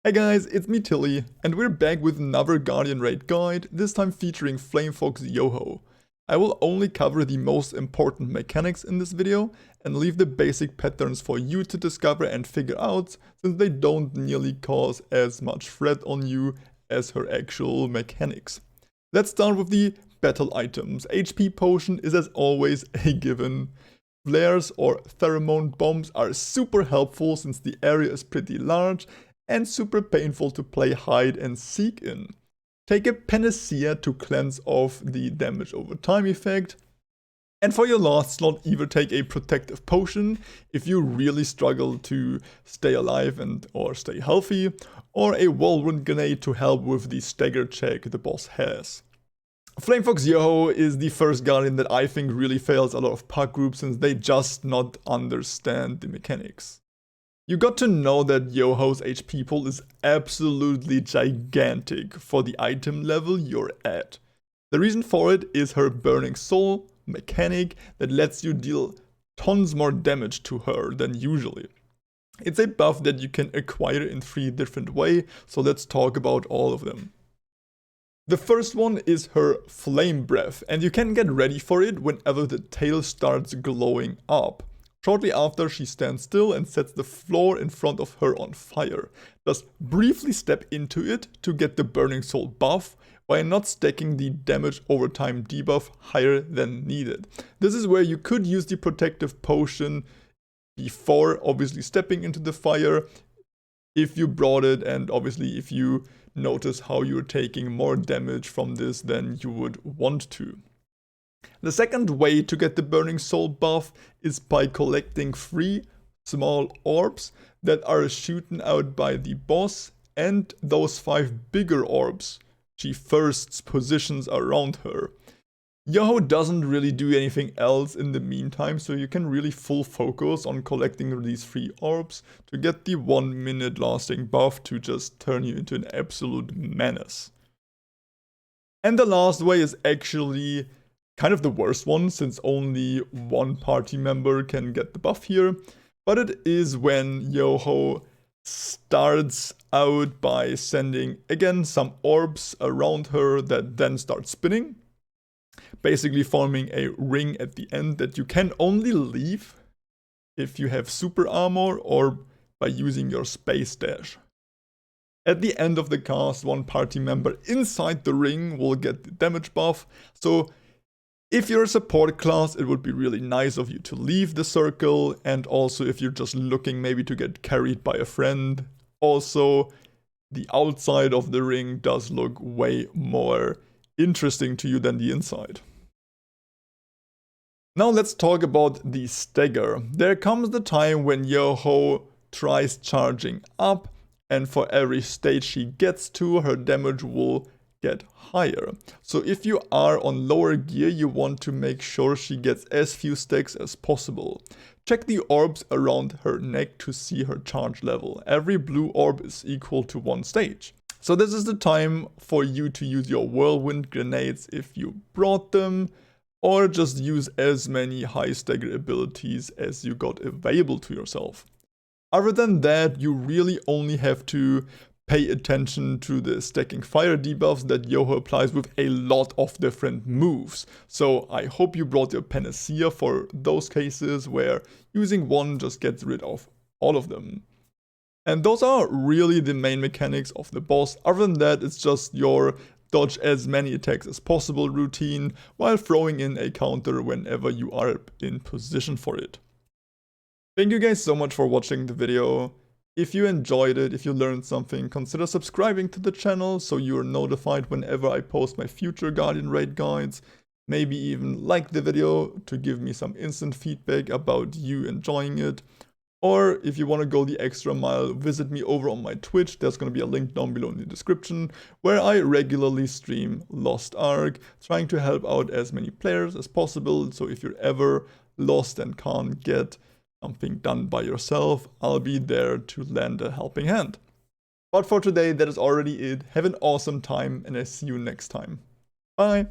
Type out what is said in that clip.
Hey guys, it's me Tilly, and we're back with another Guardian Raid guide, this time featuring Fox Yoho. I will only cover the most important mechanics in this video, and leave the basic patterns for you to discover and figure out, since they don't nearly cause as much threat on you as her actual mechanics. Let's start with the battle items. HP potion is as always a given. Flares or pheromone bombs are super helpful since the area is pretty large and super painful to play hide and seek in. Take a panacea to cleanse off the damage over time effect. And for your last slot, either take a protective potion if you really struggle to stay alive or stay healthy, or a whirlwind grenade to help with the stagger check the boss has. Fox Yoho is the first guardian that I think really fails a lot of pack groups since they just not understand the mechanics. You got to know that Yoho's HP pool is absolutely gigantic for the item level you're at. The reason for it is her Burning Soul mechanic that lets you deal tons more damage to her than usually. It's a buff that you can acquire in 3 different ways, so let's talk about all of them. The first one is her Flame Breath, and you can get ready for it whenever the tail starts glowing up. Shortly after, she stands still and sets the floor in front of her on fire. Just briefly step into it to get the Burning Soul buff, while not stacking the damage over time debuff higher than needed. This is where you could use the protective potion before obviously stepping into the fire, if you brought it, and obviously if you notice how you're taking more damage from this than you would want to. The second way to get the Burning Soul buff is by collecting 3 small orbs that are shooten out by the boss and those 5 bigger orbs she first positions around her. Yoho doesn't really do anything else in the meantime, so you can really full focus on collecting these 3 orbs to get the 1 minute lasting buff to just turn you into an absolute menace. And the last way is actually kind of the worst one, since only 1 party member can get the buff here, but it is when Yoho starts out by sending again some orbs around her that then start spinning, basically forming a ring at the end that you can only leave if you have super armor or by using your space dash. At the end of the cast, 1 party member inside the ring will get the damage buff, so if you're a support class, it would be really nice of you to leave the circle, and also if you're just looking maybe to get carried by a friend, also the outside of the ring does look way more interesting to you than the inside. Now let's talk about the Stagger. There comes the time when Yoho tries charging up, and for every stage she gets to, her damage will get higher. So if you are on lower gear, you want to make sure she gets as few stacks as possible. Check the orbs around her neck to see her charge level. Every blue orb is equal to 1 stage. So this is the time for you to use your whirlwind grenades if you brought them, or just use as many high stagger abilities as you got available to yourself. Other than that, you really only have to pay attention to the stacking fire debuffs that Yoho applies with a lot of different moves. So I hope you brought your panacea for those cases where using 1 just gets rid of all of them. And those are really the main mechanics of the boss. Other than that, it's just your dodge as many attacks as possible routine, while throwing in a counter whenever you are in position for it. Thank you guys so much for watching the video. If you enjoyed it, if you learned something, consider subscribing to the channel so you are notified whenever I post my future Guardian Raid guides. Maybe even like the video to give me some instant feedback about you enjoying it. Or if you want to go the extra mile, visit me over on my Twitch. There's going to be a link down below in the description, where I regularly stream Lost Ark, trying to help out as many players as possible. So if you're ever lost and can't get something done by yourself, I'll be there to lend a helping hand. But for today, that is already it. Have an awesome time, and I see you next time. Bye!